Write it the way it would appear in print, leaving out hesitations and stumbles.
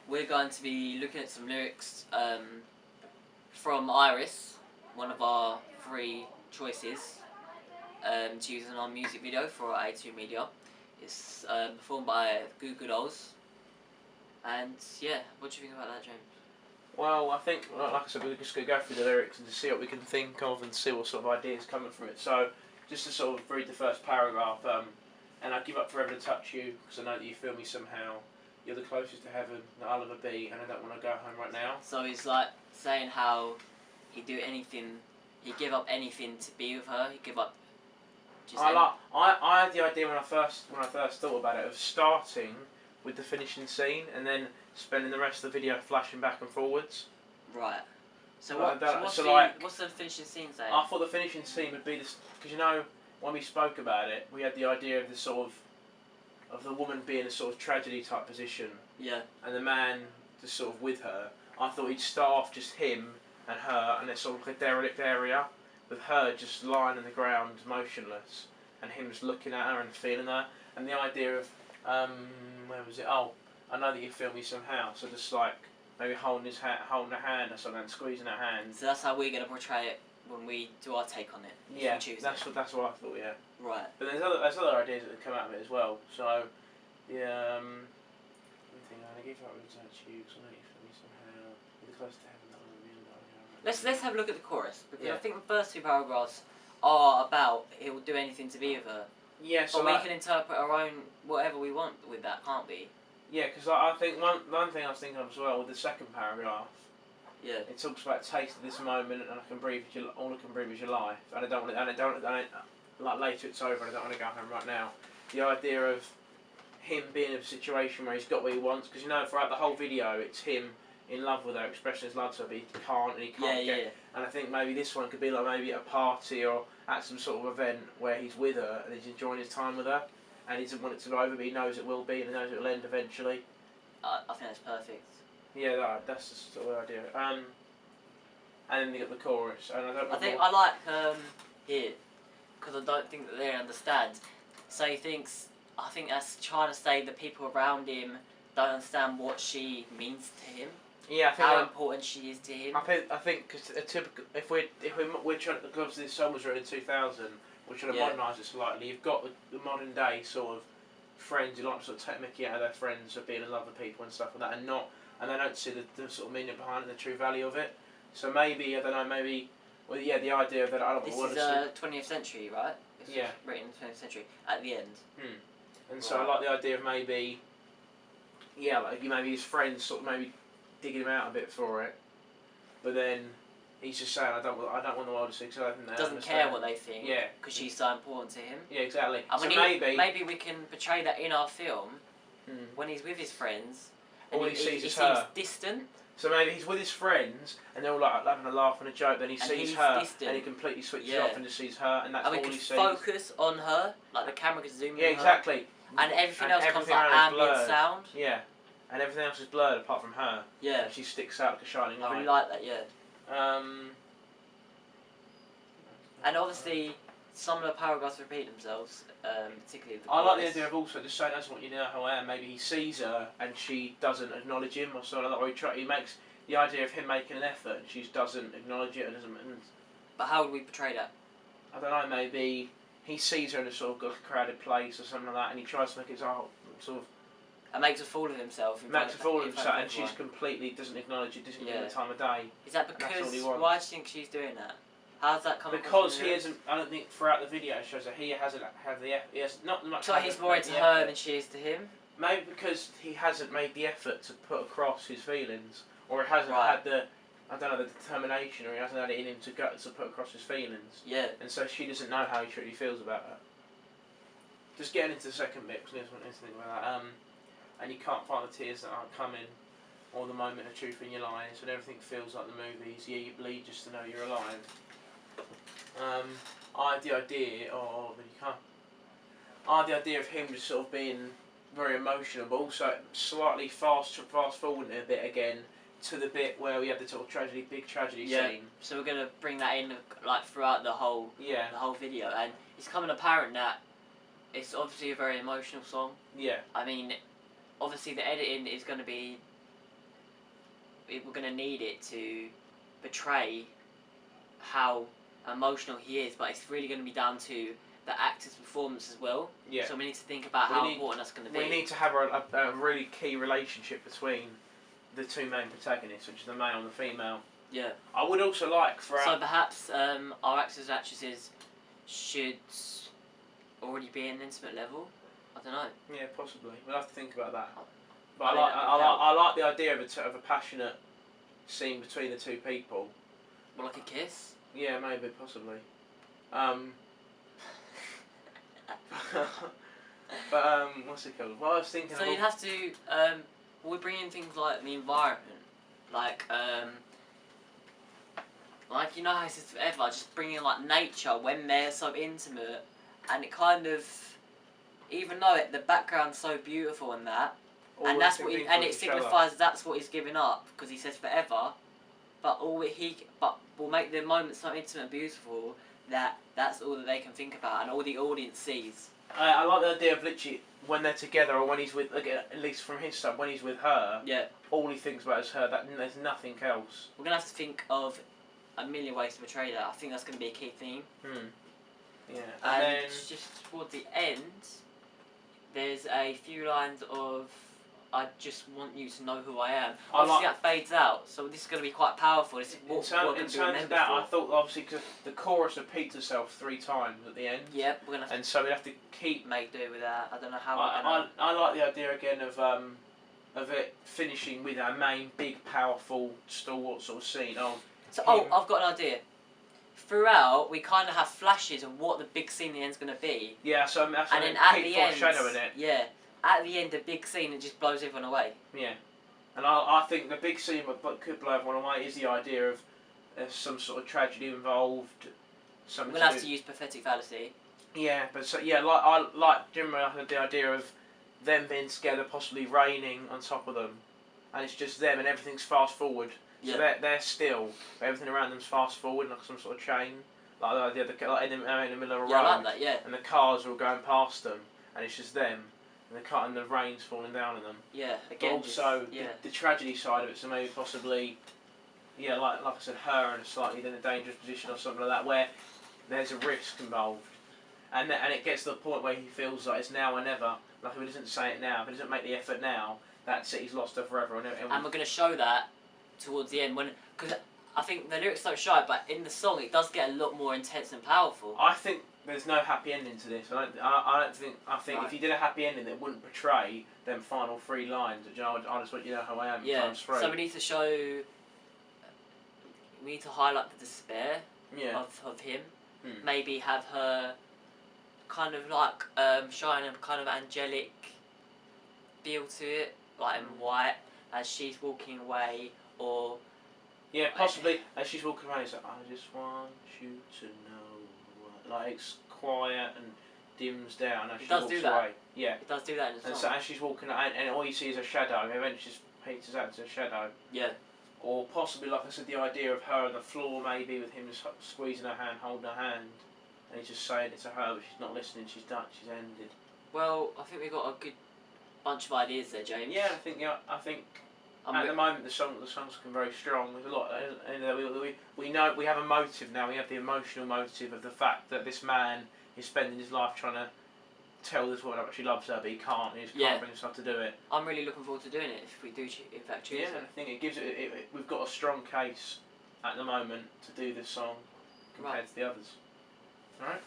we're going to be looking at some lyrics from Iris, one of our 3 choices to use in our music video for our A2 Media. It's performed by Goo Goo Dolls. And yeah, what do you think about that, James? Well, I think, like I said, we're just going to go through the lyrics and to see what we can think of and see what sort of ideas coming from it. So, just to sort of read the first paragraph, and I give up forever to touch you, because I know that you feel me somehow. You're the closest to heaven that I'll ever be, and I don't want to go home right now. So he's like saying how he'd do anything, he'd give up anything to be with her. He'd give up. I had the idea when I first thought about it of starting with the finishing scene and then spending the rest of the video flashing back and forwards. Right. So what's the finishing scene saying? I thought the finishing scene would be this, because you know when we spoke about it, we had the idea of the sort of the woman being a sort of tragedy type position. Yeah. And the man just sort of with her. I thought he'd start off just him and her, and it's sort of like a derelict area with her just lying on the ground motionless, and him just looking at her and feeling her, and the idea of where was it? Oh, I know that you feel me somehow. So just like maybe holding her hand or something, and squeezing her hand. So that's how we're gonna portray it when we do our take on it. Yeah, that's what I thought. Yeah. Right. But there's other ideas that have come out of it as well. So yeah, I give up with touch you, because I know you feel me somehow. You're the close to heaven that I'm Let's have a look at the chorus, because I think the first 2 paragraphs are about he will do anything to be with her. Yeah, so but we can interpret our own whatever we want with that, can't we? Yeah, because I think one thing I was thinking of as well with the second paragraph. Yeah. It talks about taste of this moment, and I can breathe. All I can breathe is your life, and I don't like later it's over, and I don't want to go home right now. The idea of him being in a situation where he's got what he wants, because you know throughout the whole video it's him in love with her, expressing his love to her, but he can't get. And I think maybe this one could be like maybe at a party or at some sort of event where he's with her and he's enjoying his time with her, and he doesn't want it to be over, but he knows it will be, and he knows it will end eventually. I think that's perfect. Yeah, that's the sort of idea. And then you get the chorus, and I like here, because I don't think that they understand. So he thinks, I think that's trying to say the people around him don't understand what she means to him. Yeah, I think how important she is to him. I think because a typical, if we're trying, because this song was written in 2000, we're trying to modernise it slightly. You've got the modern day sort of friends who like to sort of take mickey out of their friends of being in love with people and stuff like that, and they don't see the sort of meaning behind it, the true value of it. So maybe, I don't know, well, yeah, the idea that I don't want to This is 20th century, right? This was written in the 20th century at the end. And so I like the idea of maybe, yeah, like maybe his friends sort of maybe digging him out a bit for it, but then he's just saying, I don't want the world to see, because I think they doesn't care what they think. Yeah. Because she's so important to him. Yeah, exactly. I mean, so maybe we can portray that in our film when he's with his friends. And all he sees is her. Seems distant. So maybe he's with his friends and they're all like having a laugh and a joke. Then he sees her distant. and he completely switches off and just sees her, and that's all he sees. Focus on her, like the camera can zoom in. Yeah, exactly. And everything else comes like ambient sound. Yeah. And everything else is blurred apart from her. Yeah. And she sticks out like a shining light. I really like that, yeah. And obviously, some of the paragraphs repeat themselves, particularly the chorus. I like the idea of also just saying, "That's what you know how I am." Maybe he sees her and she doesn't acknowledge him, or something like that. Or he makes the idea of him making an effort and she doesn't acknowledge it, and doesn't. But how would we portray that? I don't know. Maybe he sees her in a sort of crowded place or something like that, and he tries to make it sort of. And makes a fool of himself. Makes a fool of himself, and she's completely doesn't acknowledge it, doesn't give him the time of day. Is that because? Why do you think she's doing that? How's that coming? Because he hasn't. I don't think throughout the video it shows that he hasn't had the. He has not much. So he's more into her than she is to him. Maybe because he hasn't made the effort to put across his feelings, or he hasn't had the. I don't know, the determination, or he hasn't had it in him to put across his feelings. Yeah. And so she doesn't know how he truly feels about her. Just getting into the second bit, because I just want to think about that. And you can't find the tears that aren't coming, or the moment of truth in your lives, when everything feels like the movies. Yeah, you bleed just to know you're alive. I had the idea of him just sort of being very emotional, but also slightly fast forwarding a bit again to the bit where we had the sort of big tragedy scene. So we're gonna bring that in like throughout the whole video, and it's becoming apparent that it's obviously a very emotional song. Yeah. I mean, obviously the editing is going to be we're going to need it to portray how emotional he is, but it's really going to be down to the actor's performance as well. Yeah. So we need to think about how important that's going to be. We need to have a really key relationship between the two main protagonists, which is the male and the female. Yeah. I would also like for So perhaps our actors and actresses should already be at an intimate level. I don't know. Yeah, possibly. We'll have to think about that. But I think I like the idea of a passionate scene between the two people. Well, like a kiss. Yeah, maybe, possibly. But what's it called? Well, I was thinking. So you'd have to. We bring in things like the environment, like you know how it's forever. Just bring in like nature when they're so intimate, and it kind of, even though the background's so beautiful and that, and that's what it signifies. That's what he's giving up because he says forever, but will make the moment so intimate and beautiful that that's all that they can think about and all the audience sees. I like the idea of literally when they're together or when he's with, again, at least from his side, when he's with her, yeah, all he thinks about is her. That there's nothing else. We're gonna have to think of a million ways to portray that. I think that's gonna be a key theme. Yeah, And then just toward the end, there's a few lines of "I just want you to know who I am." Obviously, that fades out, so this is going to be quite powerful. This is in terms of that, I thought obviously because the chorus repeats itself 3 times at the end. Yep, we're gonna have and so we have to keep. Make do with that. I don't know how. I like the idea again of it finishing with our main big powerful stalwart sort of scene. I've got an idea. Throughout, we kind of have flashes of what the big scene in the end's going to be. Yeah, so that's and then at keep the end, foreshadowing it. Yeah, at the end, the big scene, it just blows everyone away. Yeah, and I think the big scene that could blow everyone away is the idea of some sort of tragedy involved. We're going to have to use pathetic fallacy. Yeah, but I like generally the idea of them being together, possibly raining on top of them, and it's just them and everything's fast forward. So they're still, but everything around them's fast forward, like some sort of chain, like in the middle of a road. Yeah, I like that. Yeah. And the cars are all going past them, and it's just them, and the rain's falling down on them. Yeah. Again. But also the tragedy side of it, so maybe possibly, like I said, her in a slightly in a dangerous position or something like that, where there's a risk involved, and it gets to the point where he feels like it's now or never. Like if he doesn't say it now, if he doesn't make the effort now, that's it. He's lost her forever. And we're going to show that towards the end because I think the lyrics don't show it, but in the song it does get a lot more intense and powerful. I think there's no happy ending to this. I think right. If you did a happy ending, it wouldn't portray them final 3 lines. You know, I just want you to know how I am. Yeah. Times 3. So we need to show. We need to highlight the despair. Of him. Maybe have her kind of like showing a kind of angelic feel to it, like in white, as she's walking away, or possibly as she's walking away, it's like, I just want you to know, like it's quiet and dims down as she walks away. Yeah, it does do that in the song. And so as she's walking, and all you see is a shadow, and eventually just peters out to a shadow. Yeah. Or possibly, like I said, the idea of her on the floor, maybe with him squeezing her hand, holding her hand, and he's just saying it to her, but she's not listening. She's done. She's ended. Well, I think we've got a good bunch of ideas there, James. Yeah, I think at the moment the song's looking very strong. There's a lot. We know we have a motive now. We have the emotional motive of the fact that this man is spending his life trying to tell this woman how much he loves her, but he can't. He just can't bring himself to do it. I'm really looking forward to doing it if we do, in fact, choose it. I think it gives it. We've got a strong case at the moment to do this song compared to the others. All right.